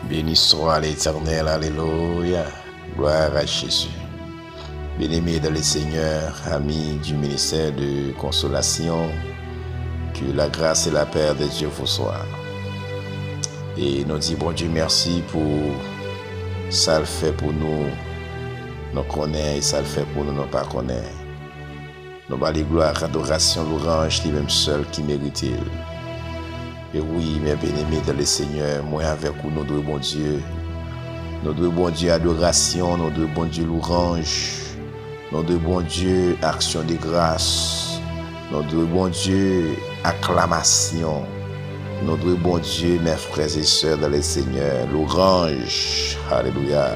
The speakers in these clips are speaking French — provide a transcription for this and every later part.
Béni soit l'Éternel, alléluia, gloire à Jésus. Bien-aimés dans le Seigneur, amis du ministère de consolation, que la grâce et la paix de Dieu vous soient. Et nous disons, bon Dieu, merci pour ça le fait pour nous connaît et ça le fait pour nous pas connaît. Nous bali gloire, adoration, louange, lui même seul qui mérite. Et oui, mes bien-aimés dans le Seigneur, moi avec vous, nous devons bon Dieu. Nous devons bon Dieu adoration, nous devons bon Dieu louange, nous devons bon Dieu action de grâce, nous devons bon Dieu acclamation, nous devons bon Dieu mes frères et sœurs dans le Seigneur, louange, alléluia.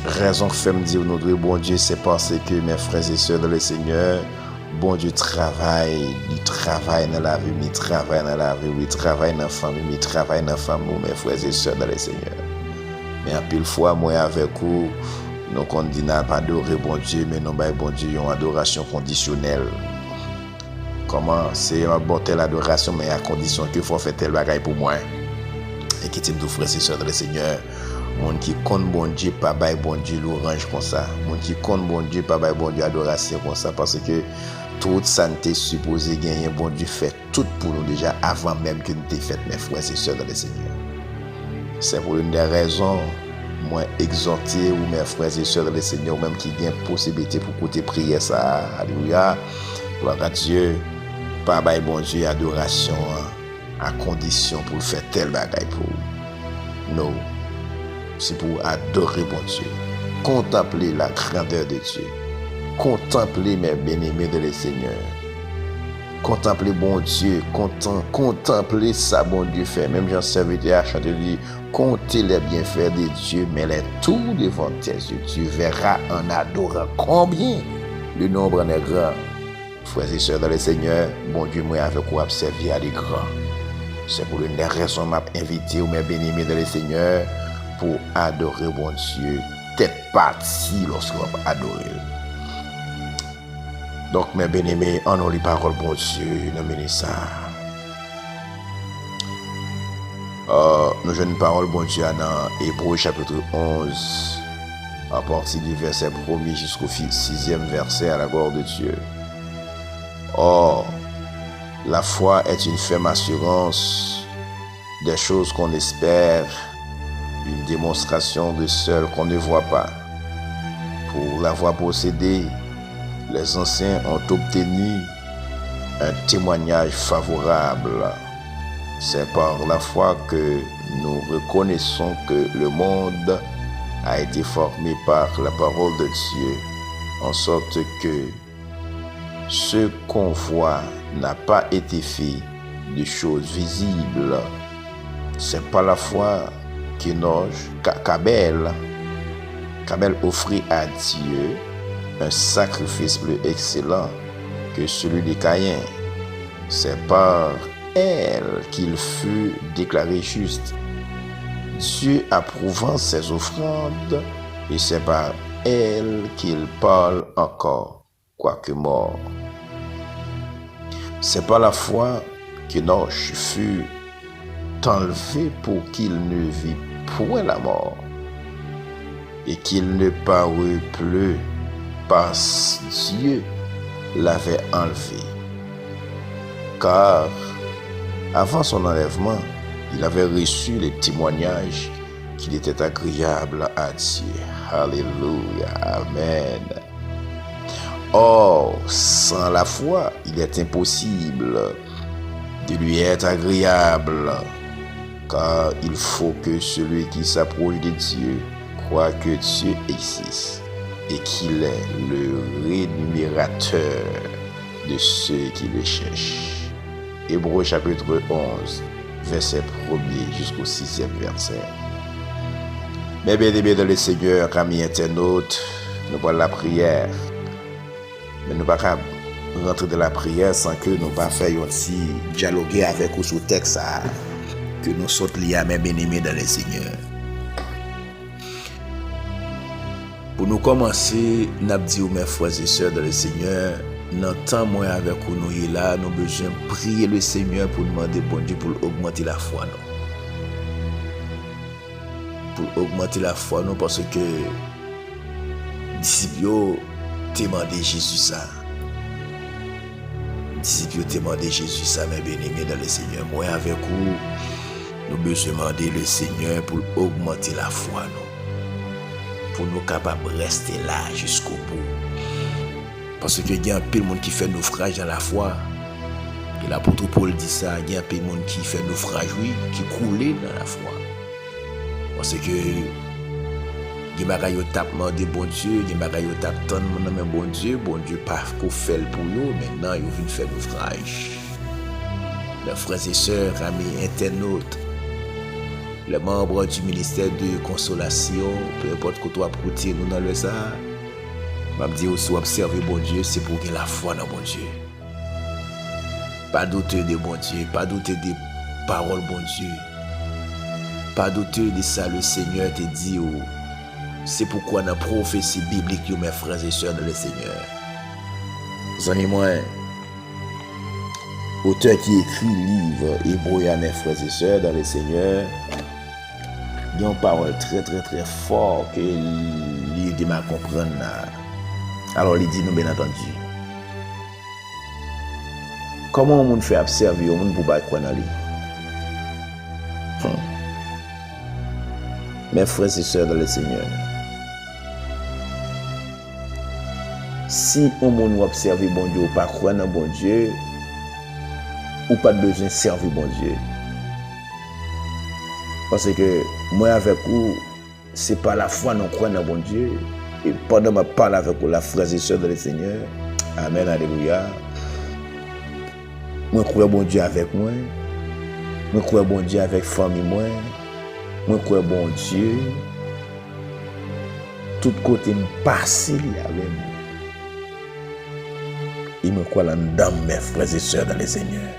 Raison fait me dire nous devons bon Dieu, c'est parce que mes frères et sœurs dans le Seigneur, bon Dieu travaille, il travaille dans la vie, il travaille dans la vie, il travaille dans la famille, il travaille dans la famille, mes frères et sœurs dans le Seigneur. Mais en pile fois, moi avec vous, nous on dit n'a pas adorer bon Dieu, mais nous bail bon Dieu une adoration conditionnelle. Comment c'est apporter l'adoration, mais à condition que faut faire tel bagaille pour moi. Et qui t'aime tout frères et sœurs dans le Seigneur. Monde qui compte bon Dieu, pas bail bon Dieu l'orange comme ça. Monde qui compte bon Dieu, pas bail bon Dieu adoration comme ça, parce que toute santé supposée gagner bon Dieu fait tout pour nous déjà avant même que nous t'ait fait mes frères et sœurs dans le Seigneur. C'est pour une des raisons, moi exhorter ou mes frères et sœurs dans le Seigneur, ou même qui ont possibilité pour côté prier ça, alléluia, gloire à Dieu, pas bail bon Dieu adoration à condition pour faire tel bagaille pour nous. C'est pour adorer bon Dieu, contempler la grandeur de Dieu, contempler mes bien-aimés de le Seigneur, contempler bon Dieu, contempler ça bon Dieu fait. Même Jean serviteur a chanté dit, comptez les bienfaits de Dieu, mais les tout devant tes yeux. Tu verras en adorant combien le nombre en est grand. Frères et sœurs dans le Seigneur, bon Dieu, moi avec vous observer à des grands. C'est pour une des raisons que m'a invité ou mes bien-aimés dans le Seigneur pour adorer bon Dieu, tête partie lorsqu'on va adorer. Donc, mes bien-aimés, en nous les paroles, bon Dieu, nous ça. Nous avons une parole, bon Dieu, dans Hébreux chapitre 11, à partir du verset 1er jusqu'au 6e verset, à la gloire de Dieu. Or, la foi est une ferme assurance des choses qu'on espère, une démonstration de celles qu'on ne voit pas. Pour l'avoir possédée, les anciens ont obtenu un témoignage favorable. C'est par la foi que nous reconnaissons que le monde a été formé par la parole de Dieu, en sorte que ce qu'on voit n'a pas été fait de choses visibles. C'est par la foi qu'Abel offrit à Dieu un sacrifice plus excellent que celui de Caïn. C'est par elle qu'il fut déclaré juste, Dieu approuvant ses offrandes, et c'est par elle qu'il parle encore, quoique mort. C'est par la foi qu'Enoch fut enlevé pour qu'il ne vit point la mort, et qu'il ne parut plus parce que Dieu l'avait enlevé. Car avant son enlèvement, il avait reçu les témoignages qu'il était agréable à Dieu. Alléluia, amen. Or, sans la foi, il est impossible de lui être agréable, car il faut que celui qui s'approche de Dieu croit que Dieu existe et qu'il est le rémunérateur de ceux qui le cherchent. Hébreux chapitre 11, verset 1er jusqu'au 6e verset. Mes bien-aimés dans le Seigneur, amis internautes, nous parlons de la prière. Mais nous ne pouvons pas rentrer dans la prière sans que nous ne fassions aussi dialoguer avec vous sur le texte que nous sommes liés à mes bien-aimés dans le Seigneur. Pour nous commencer, nous avons dit aux mes frères et sœurs dans le Seigneur, dans le temps moi avec nous là, nous avons besoin de prier le Seigneur pour demander bon Dieu pour augmenter la foi. pour augmenter la foi nous parce que disciples t'ont demandé Jésus ça. Disciples t'ont demandé Jésus ça, mes bien-aimés dans le Seigneur. Moi avec vous, nous besoin demander le Seigneur pour augmenter la foi nous. Pour nous capables de rester là jusqu'au bout. Parce que il y a un peu de monde qui fait naufrage dans la foi. Et l'apôtre Paul dit ça, il y a un peu de monde qui fait naufrage, oui, qui coule dans la foi. Parce que il y a des bagages qui tapent de bon Dieu, il y a des bagages qui tapent tant de bon Dieu pas qu'on fait pour eux, maintenant ils viennent faire naufrage. Les frères et sœurs, amis, internautes, les membres du ministère de consolation, peu importe que toi protéines nous dans le ça, je dis aussi observer bon Dieu, c'est pour que la foi dans bon Dieu. Pas douter de bon Dieu, pas douter des paroles bon Dieu. Pas douter de ça, le Seigneur te dit. C'est pourquoi dans la prophétie biblique, mes frères et sœurs dans le Seigneur. Amis moi, auteur qui écrit livre Hébreu à mes frères et sœurs dans le Seigneur, il y a une parole très très très forte que il dit à comprendre. Alors il dit nous bien entendu. Comment on fait observer on pour pas croire dans lui? Mes frères et sœurs dans le Seigneur. Si on nous observe bon Dieu ou pas croire dans bon Dieu, ou pas besoin de servir bon Dieu. Parce que moi avec vous, c'est pas la foi non croire dans bon Dieu. Et pendant que je parle avec vous, la frères et sœurs dans le Seigneur, amen, alléluia. Moi crois bon Dieu avec moi. Moi crois bon Dieu avec famille moi. Moi crois bon Dieu. Tout côté me passe avec moi. Il me croit là-dedans, mes frères et sœurs dans le Seigneur.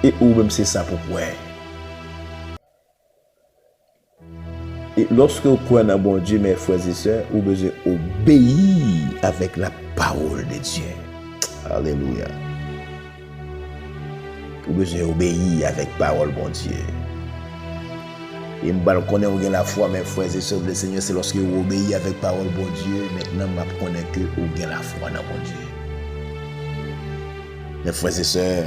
Et ou même c'est ça pour moi. Et lorsque vous croyez dans bon Dieu, mes frères et sœurs, vous devez obéir avec la parole de Dieu. Alléluia. Vous devez obéir avec parole bon Dieu. Et je connais que la foi, mes frères et sœurs, le Seigneur, c'est lorsque vous obéissez avec parole bon Dieu. Maintenant, je connais que vous avez la foi dans bon Dieu. Mes frères et sœurs,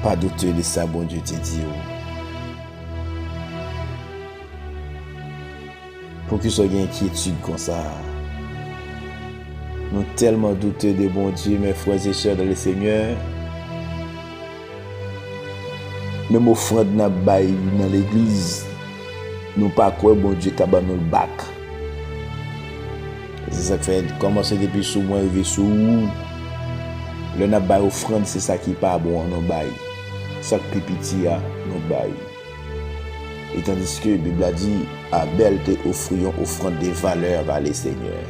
pas douter de ça, bon Dieu te dit. Pour que ce soit une inquiétude comme ça. Nous tellement douteux de bon Dieu, mes frères et sœurs dans le Seigneur. Même offrande dans l'église, nous pas quoi bon Dieu qui a nous le bac. C'est ça qui fait commencer depuis sous moi et sous le n'a pas offrande, c'est ça qui pas bon non bail. Ça qui petit a non bail. Et tandis que la Bible a dit Abel te offrions offrande de valeur à le Seigneur.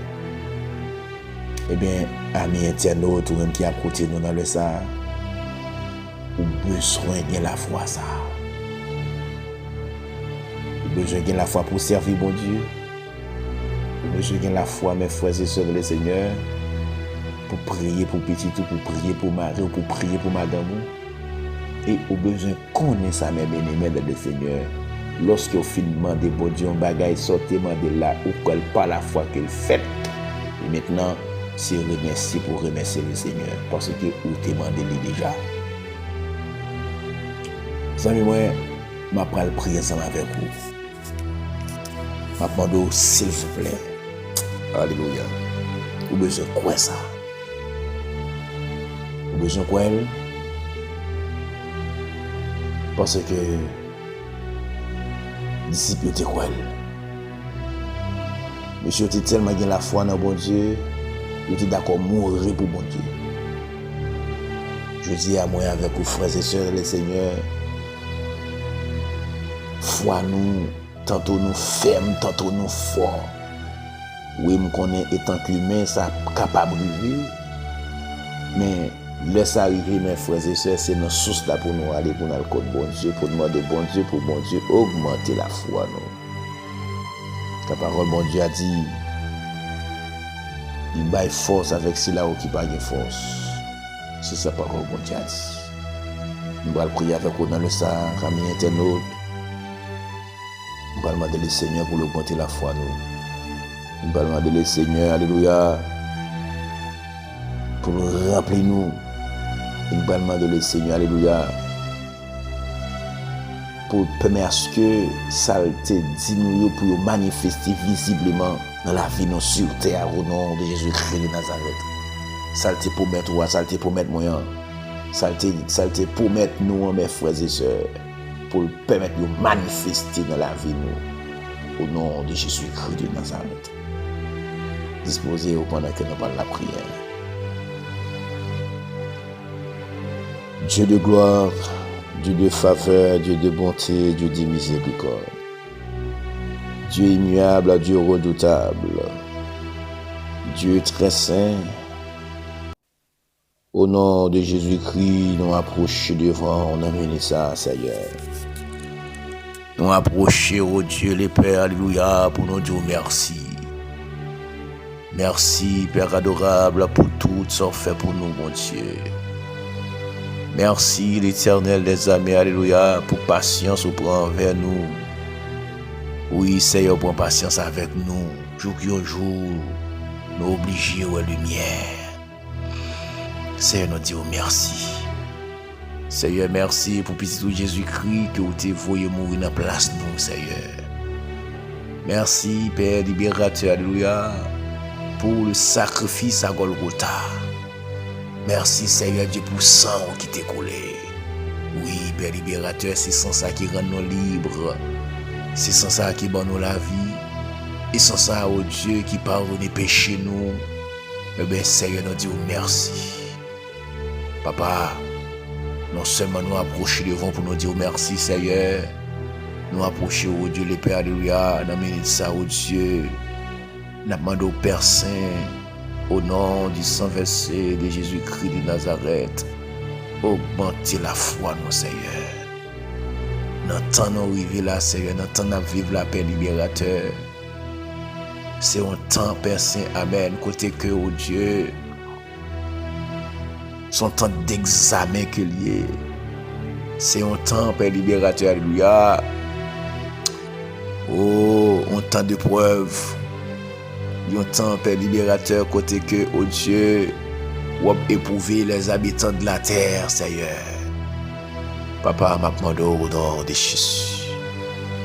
Eh bien, amis internautes ou même qui a côté nous dans le ça, ou besoin de la foi ça. Ou besoin de la foi pour servir bon Dieu. Ou besoin de la foi, mes frères et sœurs, le Seigneur, pour prier pour petit ou pour prier pour mari ou pour prier pour madame. Et au besoin de connaître ça, mes bien-aimés dans le Seigneur. Lorsque au finalement de bon Dieu, on bagaille sortement de là, ou qu'elle pas la foi qu'elle fait. Et maintenant, c'est remercier pour remercier le Seigneur. Parce que vous demandez déjà. Amis, moi, je vais prier ensemble avec vous. Je demande s'il vous plaît. Alléluia. Vous avez besoin de quoi ça? Vous avez besoin de quoi elle? Parce que disciple était quoi elle? Monsieur était tellement bien la foi dans bon Dieu, il était d'accord mourir pour bon Dieu. Je dis à moi avec vous frères et sœurs le Seigneur, foi nous, tantôt nous fermes, tantôt nous forts. Oui, je connais étant qu'humain, ça capable de vivre. Mais laisse arriver, mes frères et sœurs, c'est notre source là pour nous aller pour nous côté bon Dieu, pour demander bon Dieu, pour bon Dieu augmenter la foi nous. La parole bon Dieu a dit, il baille force avec ceux là qui pas de force. C'est sa parole bon Dieu a dit. Nous allons prier avec vous dans le sang, amis internautes. Nous allons demander le Seigneur pour augmenter la foi. Nous allons demander le Seigneur, alléluia, pour nous remplir nous. Nous allons demander le Seigneur, alléluia, pour permettre que ça te dit nous pour manifester visiblement dans la vie nous sur terre au nom de Jésus-Christ de Nazareth. Ça te promet toi, ça te promet moi. Ça te promet nous, mes frères et sœurs, pour permettre de manifester dans la vie nous, au nom de Jésus-Christ de Nazareth. Disposez-vous pendant que nous parlons la prière. Dieu de gloire, Dieu de faveur, Dieu de bonté, Dieu de miséricorde. Dieu immuable, Dieu redoutable, Dieu très saint. Au nom de Jésus-Christ, nous approchons devant, on amène ça, Seigneur. Nous approchons, oh Dieu, les Pères, alléluia, pour nous dire merci. Merci, Père adorable, pour tout ce que fait pour nous, mon Dieu. Merci, l'Éternel des armées, alléluia, pour patience, pour envers nous. Oui, Seigneur, prends patience avec nous. Jour qui au jour, nous obligeons à la lumière. Seigneur, nous disons merci. Seigneur, merci pour petit Jésus-Christ que vous t'avez voulu mourir dans la place nous, Seigneur. Merci, Père libérateur, alléluia, pour le sacrifice à Golgotha. Merci, Seigneur Dieu, pour le sang qui t'est collé. Oui, Père libérateur, c'est sans ça qui rend nous libres. C'est sans ça qui donne nous la vie. Et sans ça, oh Dieu, qui pardonne les péchés nous. Eh bien, Seigneur, nous disons merci. Papa, non seulement nous approcher devant pour nous dire merci, Seigneur, nous approcher, oh Dieu, le Père, alléluia, nous amener ça, oh Dieu, nous demandons au Père Saint, au nom du sang versé de Jésus-Christ de Nazareth, augmenter la foi, nous, Seigneur. Dans le temps nous arriver là, Seigneur, dans le temps nous vivre la paix libérateur. C'est un temps, Père Saint, amen, côté que, oh Dieu, son temps d'examen que lié. C'est un temps, Père libérateur, alléluia. Oh, un temps de preuve. Un temps, Père libérateur, côté que, oh Dieu, ou éprouver les habitants de la terre, Seigneur. Papa m'a demandé au nom de Jésus.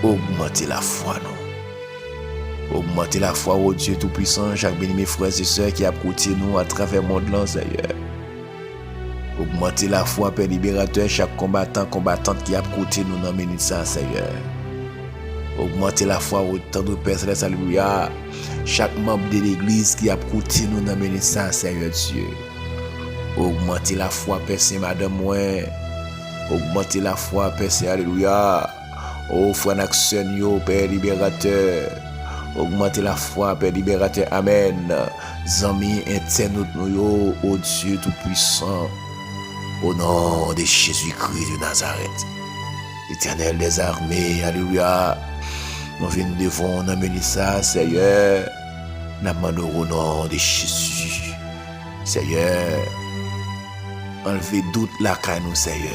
Augmentez la foi, non. Augmentez la foi, oh Dieu Tout-Puissant, chaque béni mes frères et sœurs qui a côté nous à travers le monde, là, Seigneur. Augmentez la foi, Père libérateur, chaque combattante qui a côté nous dans minute ça, Seigneur. Augmentez la foi autant de personnes, alléluia. Chaque membre de l'église qui a côté nous dans minute ça, Seigneur Dieu. Augmentez la foi, Père Saint, Madame moi. Augmentez la foi, Père Saint, alléluia. Oh, frère action, Père libérateur. Augmentez la foi, Père libérateur, amen. Amis internautes, nous, oh Dieu Tout-Puissant. Au nom de Jésus-Christ de Nazareth, l'Éternel des armées, alléluia, nous venons devant nous amener ça, Seigneur, nous demandons au nom de Jésus, Seigneur, enlevez doute la caille nous, Seigneur.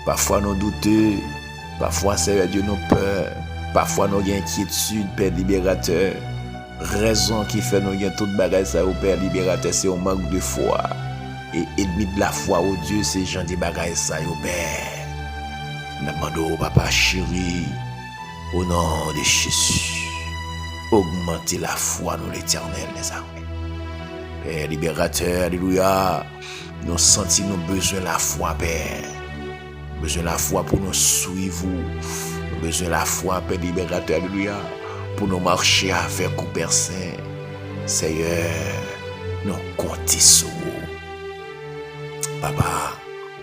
Parfois nous doutons, parfois, Seigneur Dieu, nous peur, parfois nous avons inquiétude, Père libérateur. Raison qui fait nous avons toute bagage ça au Père libérateur, c'est un manque de foi. Et ennemi de la foi, oh Dieu, c'est gens des bagages ça, au Père. Nous demandons au Papa chéri, au nom de Jésus, augmentez la foi, nous l'Éternel des armées. Père libérateur, alléluia, nous sentons nous besoin de la foi, Père. Besoin de la foi pour nous suivre. Besoin de la foi, Père libérateur, alléluia, pour nous marcher avec vous, Père Saint. Seigneur, nous comptons sur vous. Papa,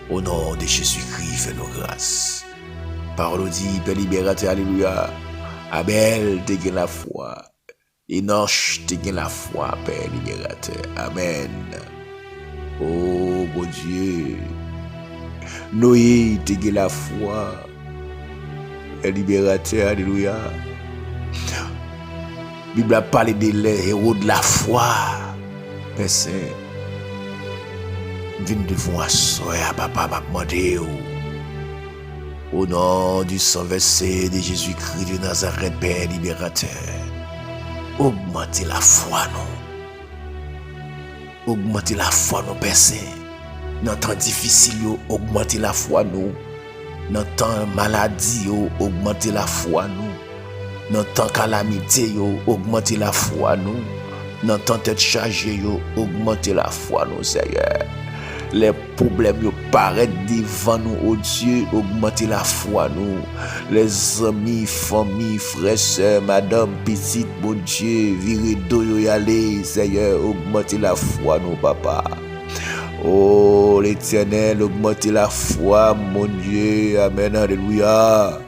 au nom de Jésus-Christ, fais-nous grâce. Parole dit, Père libérateur, alléluia. Abel, t'es la foi. Enoch, t'es la foi, Père libérateur. Amen. Oh, mon Dieu. Noé, t'es la foi. Père libérateur, alléluia. La Bible a parlé des héros de la foi. Père Saint. Viens devant à soeur, papa m'a demandé Au nom du sang versé de Jésus-Christ de Nazareth, Père libérateur, augmentez la foi, nous. Augmentez la foi, nous, Père Saint. Dans temps difficile, augmentez la foi, nous. Dans temps maladie, augmentez la foi, nous. Dans temps calamité, augmentez la foi, nous. Dans temps tête chargée, augmentez la foi, nous, Seigneur. Les problèmes paraissent devant nous, oh Dieu, augmentez la foi, nous. Les amis, familles, frères, sœurs, madame, petite, bon Dieu, virez d'eau y aller, Seigneur, augmentez la foi, nous, papa. Oh, l'Éternel, augmentez la foi, mon Dieu, amen, alléluia.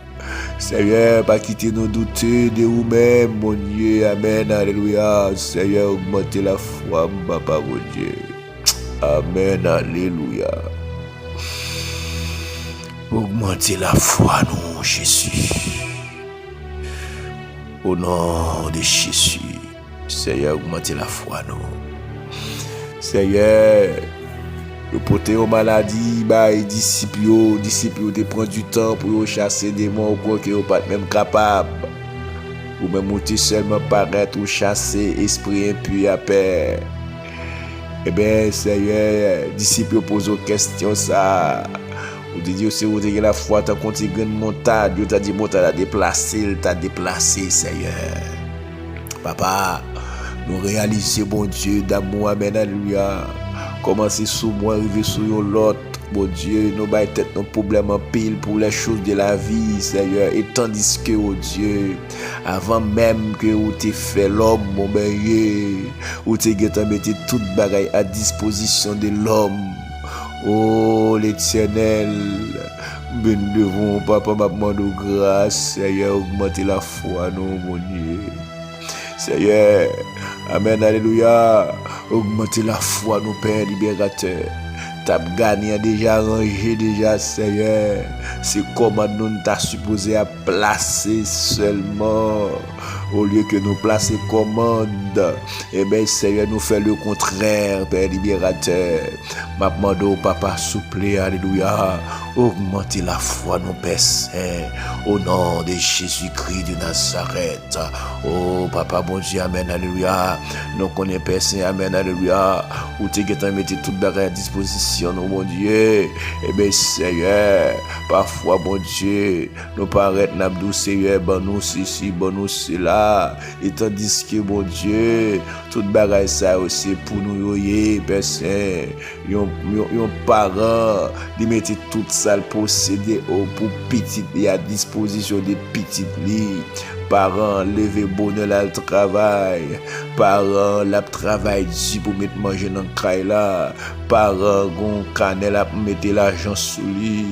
Seigneur, pas quitter nos doutes de vous-même, mon Dieu, amen, alléluia. Seigneur, augmentez la foi, papa, mon Dieu. Amen, alléluia. Augmentez la foi, nous, Jésus. Au nom de Jésus, Seigneur, augmentez la foi, nous. Seigneur, le porter aux maladies, les disciples te prennent du temps pour chasser des démons ou qu'ils ne sont pas même capables. Ou même monter seulement paraître ou chasser esprit impur à paix. Eh bien, Seigneur, disciples posent aux questions ça. Ou te dit, vous avez la foi, tu as continué une montagne, tu as dit, montagne à déplacer, tu as déplacé, Seigneur. Papa, nous réalisons, bon Dieu, d'amour, amen, alléluia. Commencez sous moi, arriver sur l'autre, bon Dieu, nous baillons tête nos problèmes en pile pour les choses de la vie, Seigneur. Et tandis que, oh Dieu, avant même que vous t'ayez fait l'homme, mon Dieu, vous t'ayez mis toute bagaille à disposition de l'homme. Oh, l'Éternel, ben devant, papa, m'a demandé grâce, Seigneur, augmentez la foi, nous, mon Dieu. Seigneur, amen, alléluia, augmentez la foi, nos Père libérateur. T'as gagné déjà, rangé déjà, Seigneur. C'est comment nous t'as supposé à placer seulement. Au lieu que nous placer commande, eh bien, Seigneur, nous fait le contraire, Père libérateur. Ma demande au Papa, souple, alléluia. Augmentez la foi, nos Père Saint, au nom de Jésus-Christ de Nazareth. Oh, Papa, bon Dieu, amen, alléluia. Nous connaissons Père Saint, amen, alléluia. Où tu as mis toute bagarre à disposition, nous, mon Dieu. Eh bien, Seigneur, parfois, bon Dieu, nous paraît n'abdou, Seigneur, bon nous, ceci, bon nous, cela. Et tandis que, bon Dieu, toute bagarre, ça aussi pour nous, Père Saint, yon parent, de mettre tout ça posséder pour petit et à disposition des petites lits. Parents, lever bonheur là le travail. Parents, la travail du pour mettre manger dans le caille là. Parents, gon canel à mettre l'argent sous lui.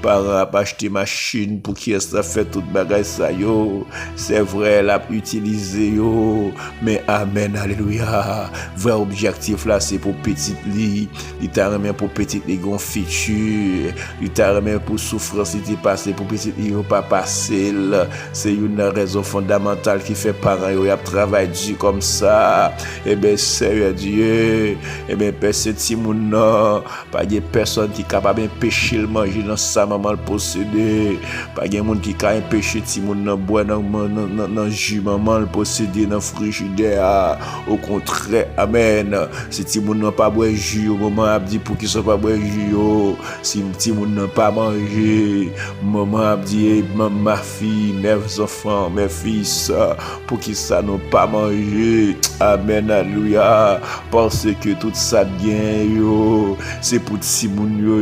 Parents, acheter machine pour qui ça fait toute bagaille ça yo. C'est vrai, l'a utiliser yo. Mais amen, alléluia. Vrai objectif là, c'est pour petit lit. Il t'a remis pour petit lit gon futur. Il t'a remis pour souffrance, il t'est passé pour petit lit pas passé. C'est une raison fondamentale qui fait parents yo y travail dur comme ça. Et ben Seigneur Dieu, et ben Père petit moun non, pas de personne qui capable empêcher le manger dans sa maman le posséder. Pas de monde qui capable empêcher ti moun nan boire dans jus maman le posséder dans frigidaire. Au contraire, amen. Si ti moun nan pas boire jus au moment a dit pour qui soit pas boire jus yo. Si ti moun nan pas manger, maman a dit ma fille, mes enfants, mes fils, pour qui ça n'ont pas mangé. Amen, alléluia. Parce que tout ça bien, yo, c'est pour ti moun yo,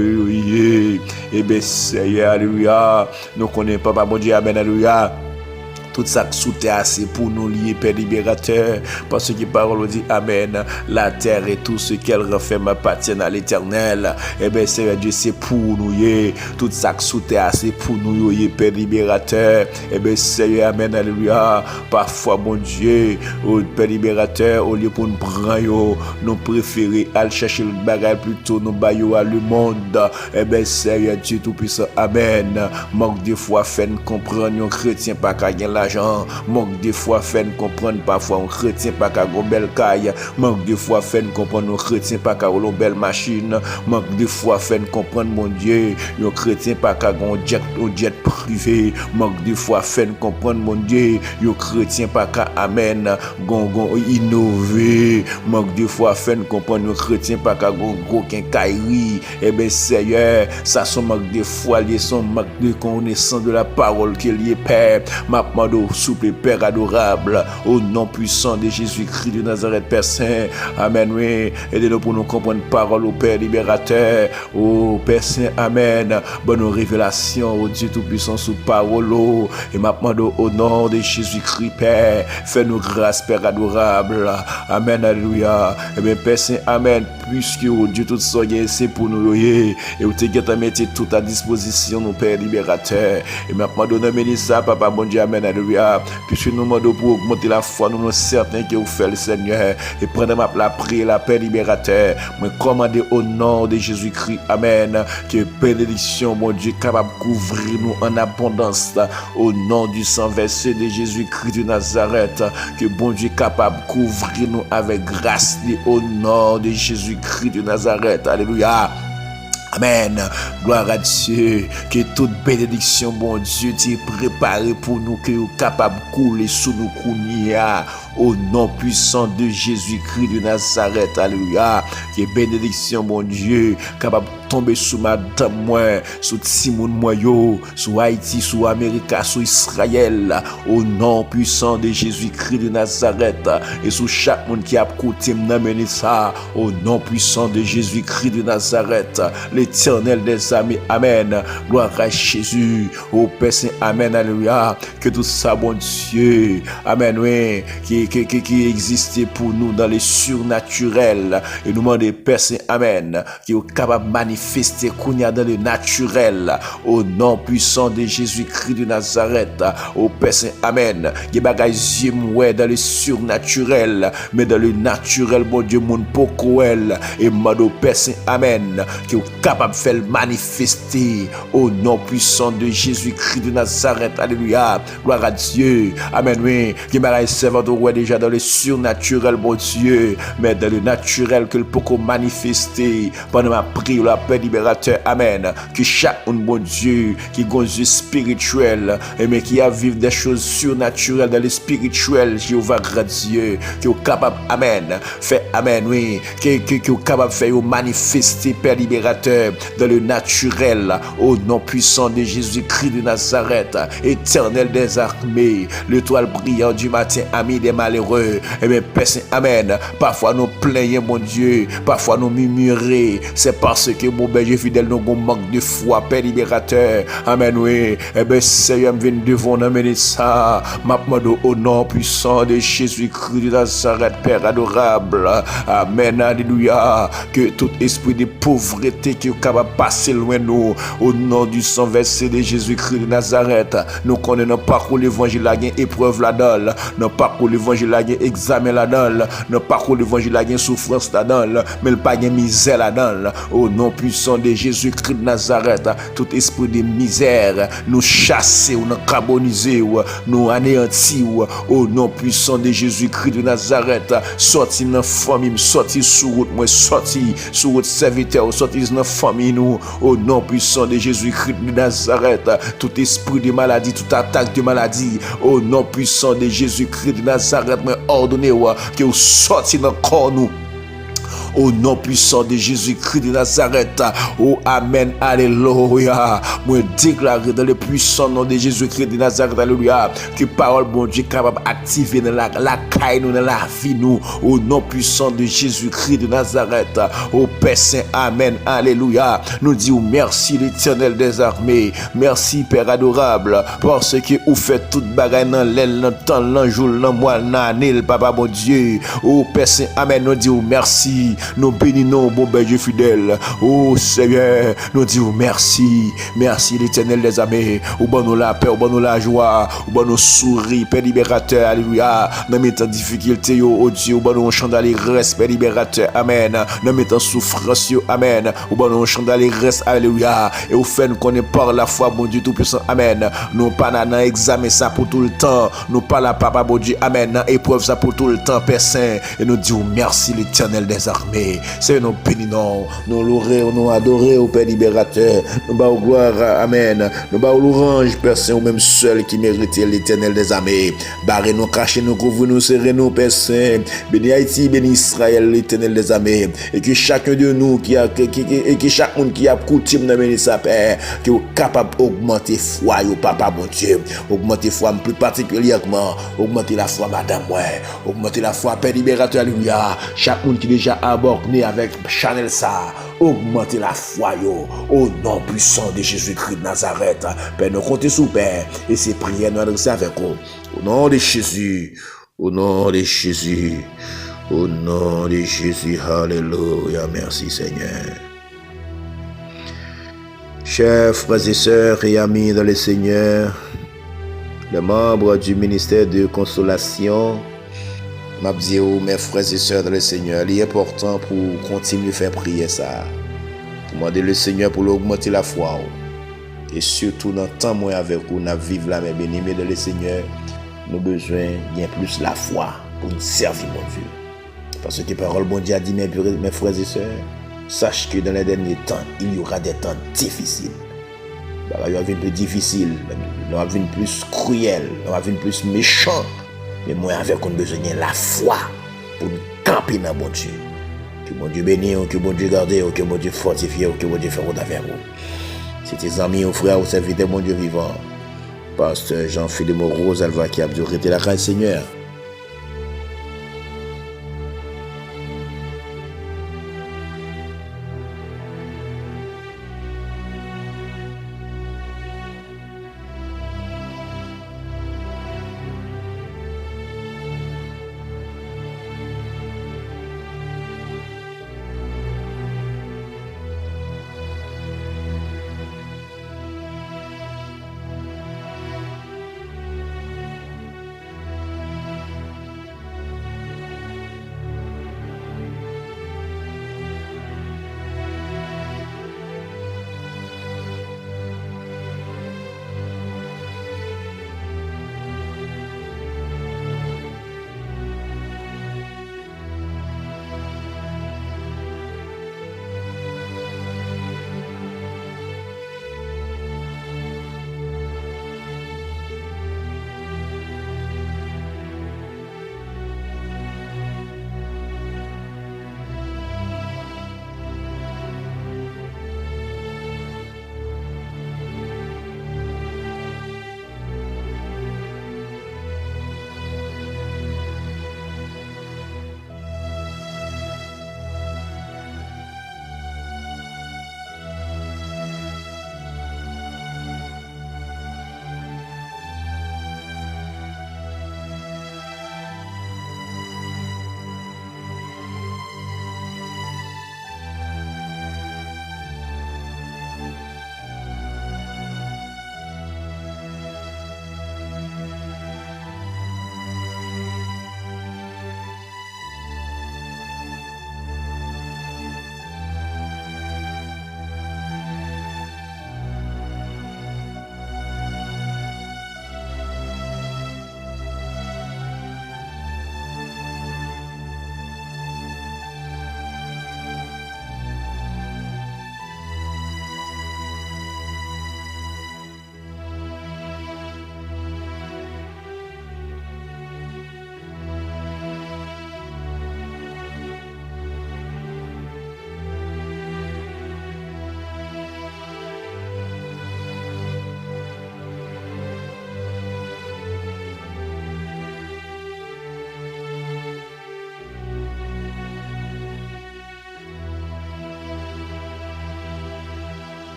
et ben Seigneur, alléluia. Nous connaissons pas, mon Dieu, amen, alléluia. Tout ça sous terre, c'est pour nous lier, Père libérateur. Parce que parole dit, amen. La terre et tout ce qu'elle renferme appartiennent à l'Éternel. Eh bien, Seigneur Dieu, c'est pour nous, tout ça sous terre, c'est pour nous, Père libérateur. Eh bien, Seigneur, amen, alléluia. Parfois, mon Dieu, oh, Père libérateur, au lieu pour nous prendre, nous préférons aller chercher le bagage plutôt, nous baillons à le monde. Eh bien, Seigneur Dieu tout-puissant, amen. Manque de foi, fait nous comprendre, nos chrétiens, pas qu'à gagner l'argent, manque de foi fait nous comprendre parfois un chrétien pas qu'à une belle caille, manque de foi fait nous comprendre un chrétien pas qu'à une belle machine, manque de foi fait nous comprendre mon Dieu, un chrétien pas qu'à un jet privé, manque de foi fait nous comprendre mon Dieu, un chrétien pas qu'à amen, gon innover, manque de foi fait nous comprendre un chrétien pas qu'à gros quincaillerie, eh ben Seigneur, ça son manque de foi, lié son manque de connaissance de la parole qu'il y est Père, ma demande souple Père adorable, au nom puissant de Jésus-Christ de Nazareth, Père Saint, amen, oui, aidez-nous pour nous comprendre parole au Père libérateur, au Père Saint, amen, bonne révélation, au Dieu tout-puissant sous parole, et ma demande au nom de Jésus-Christ, Père, fais-nous grâce, Père adorable, amen, alléluia, et bien Père Saint, amen, puisque au Dieu tout ça, c'est pour nous, et vous te mettez tout à disposition, nos Père libérateur, et maintenant, donne-moi ça, Papa, bon Dieu, amen, alléluia, puisque nous demandons pour augmenter la foi, nous sommes certains que vous faites le Seigneur, et prenez la prière, la paix libérateur, moi commandez au nom de Jésus-Christ, amen, que bénédiction, mon Dieu, capable de couvrir nous en abondance, au nom du sang versé de Jésus-Christ de Nazareth, que bon Dieu capable de couvrir nous avec grâce, au nom de Jésus-Christ de Nazareth, alléluia. Amen. Gloire à Dieu. Que toute bénédiction, bon Dieu, t'est préparée pour nous, que nous capables de couler sous nous kounia. Au nom puissant de Jésus-Christ de Nazareth. Alléluia. Que bénédiction, bon Dieu, capable de tomber sous madame moi, sous Timoun Moyo, sous Haïti, sous Amérique, sous Israël. Au nom puissant de Jésus-Christ de Nazareth. Et sous chaque monde qui a écouté m'amener ça. Au nom puissant de Jésus-Christ de Nazareth. L'Éternel des armées, amen. Gloire à Jésus, au Père Saint, amen, alléluia. Que tout ça, bon Dieu, amen, oui, qui existait pour nous dans les surnaturels. Et nous demandons, Père Saint, amen, qui est capable de manifester qu'on y a dans le naturel. Au nom puissant de Jésus-Christ de Nazareth, au Père Saint, amen. Qui bagaille dans le surnaturel, mais dans le naturel, bon Dieu, mon pokoel. Et demandons, Père Saint, amen, qui est capable de faire manifester au nom puissant de Jésus-Christ de Nazareth. Alléluia. Gloire à Dieu. Amen. Oui. Qui m'a servi de déjà dans le surnaturel, bon Dieu, mais dans le naturel que le peut manifester pendant ma prière, la paix libérateur. Amen. Que chaque bon Dieu qui a un Dieu spirituel, mais qui a vécu des choses surnaturelles dans le spirituel, Jéhovah grand Dieu, qui est capable, amen, fait, amen, oui, qui est capable de faire manifester, Père libérateur, dans le naturel, au nom puissant de Jésus-Christ de Nazareth, éternel des armées, l'étoile brillante du matin, ami des malheureux. Et bien, Père Saint, amen. Parfois nous plaignons, mon Dieu, parfois nous murmurons, c'est parce que mon berger fidèle nous manque de foi, Père libérateur. Amen, oui. Et bien, Seigneur, viens devant nous amener ça. Ma demande au nom puissant de Jésus-Christ de Nazareth, Père adorable. Amen, alléluia. Que tout esprit de pauvreté qui est capable de passer loin nous, au nom du sang versé de Jésus-Christ de Nazareth, nous connaissons pas que l'évangile la gain épreuve la dalle, non pas que l'évangile la gain examen la dalle, non pas que l'évangile la gain souffrance la dalle, mais le pas gain misère la dalle. Au nom puissant de Jésus-Christ de Nazareth, tout esprit de misère, nous chasser ou nous carboniser ou nous anéantir au nom puissant de Jésus-Christ de Nazareth. Sorti dans famille, sorti sous route, moi sorti sous route serviteur, sorti dans famille nous, au nom puissant de Jésus-Christ de Nazareth. Tout esprit de maladie, toute attaque de maladie, au nom puissant de Jésus-Christ de Nazareth, mais ordonnez que vous sortez dans le corps nous. Au nom puissant de Jésus-Christ de Nazareth. Oh, amen, alléluia. Moi, déclarer dans le puissant nom de Jésus-Christ de Nazareth, alléluia, que parole, bon Dieu, capable d'activer dans la caille, nous, dans la vie, nous. Au nom puissant de Jésus-Christ de Nazareth. Oh, Père Saint, amen, alléluia. Nous disons merci, l'Éternel des armées. Merci, Père adorable, parce que vous faites toute bagaille dans l'aile, dans le temps, dans le jour, dans le mois, dans l'année, Papa, bon Dieu. Oh, Père Saint, amen, nous disons merci. Nous bénissons, bon berger fidèle. Oh Seigneur, nous disons merci. Merci l'Éternel des armées. Ou bon nous la paix, ou bon nous la joie, ou bon nous souris, Père libérateur. Alléluia. Dans mes temps de difficulté, oh Dieu, ou bon nous chante l'allégresse, Père libérateur. Amen. Dans mes temps de souffrance, amen. Ou bon nous chante l'allégresse, alléluia. Et au fait, nous connaissons par la foi, mon Dieu tout-puissant, amen. Nous pas dans examen ça pour tout le temps. Nous pas la papa, bon Dieu, amen. Dans épreuve ça pour tout le temps, Père Saint. Et nous disons merci l'Éternel des armées. C'est nous bénissons, nous louons, nous adorons au Père libérateur. Nous bas gloire, amen. Nous bas l'orange, Père Saint, ou même seul qui mérite l'Éternel des armées. Barrez-nous, cachez-nous, couvrez-nous, serrez-nous, Père Saint. Bénis Haïti, bénis Israël, l'Éternel des armées. Et que chacun de nous et que chaque monde qui a coutume de bénir sa Père, qui est capable d'augmenter foi, papa, mon Dieu. Augmenter foi plus particulièrement. Augmenter la foi, madame, ouais. Augmenter la foi, Père libérateur, alléluia. Chaque monde qui est déjà abordé avec Chanel ça. Augmenter la foi, yo. Au nom puissant de Jésus-Christ de Nazareth. Père, nous comptons sous Père. Et ces prières nous adresser avec vous. Au nom de Jésus. Au nom de Jésus. Au nom de Jésus. Alléluia. Merci Seigneur. Chers frères et sœurs et amis dans le Seigneur, les membres du ministère de consolation, m'abdiou, mes frères et sœurs dans le Seigneur, il est important pour continuer à faire prier ça. Pour demander le Seigneur pour augmenter la foi. Et surtout dans le temps moi avec vous, nous vivons la même bénédiction dans le Seigneur, nous avons besoin de plus la foi pour nous servir mon Dieu. Parce que la parole bon Dieu a dit, mes frères et sœurs, sache que dans les derniers temps, il y aura des temps difficiles. Il y aura plus difficile, il y aura plus cruel, il y aura plus méchant. Mais moi, avec on besoin de la foi pour nous camper dans mon Dieu. Que mon Dieu bénisse, que mon Dieu garde, que mon Dieu fortifie, que mon Dieu fasse avec vous. C'est tes amis, frères, ou serviteurs, mon Dieu vivant. Pasteur Jean-Philippe Rose, Alva qui a duré la grâce Seigneur.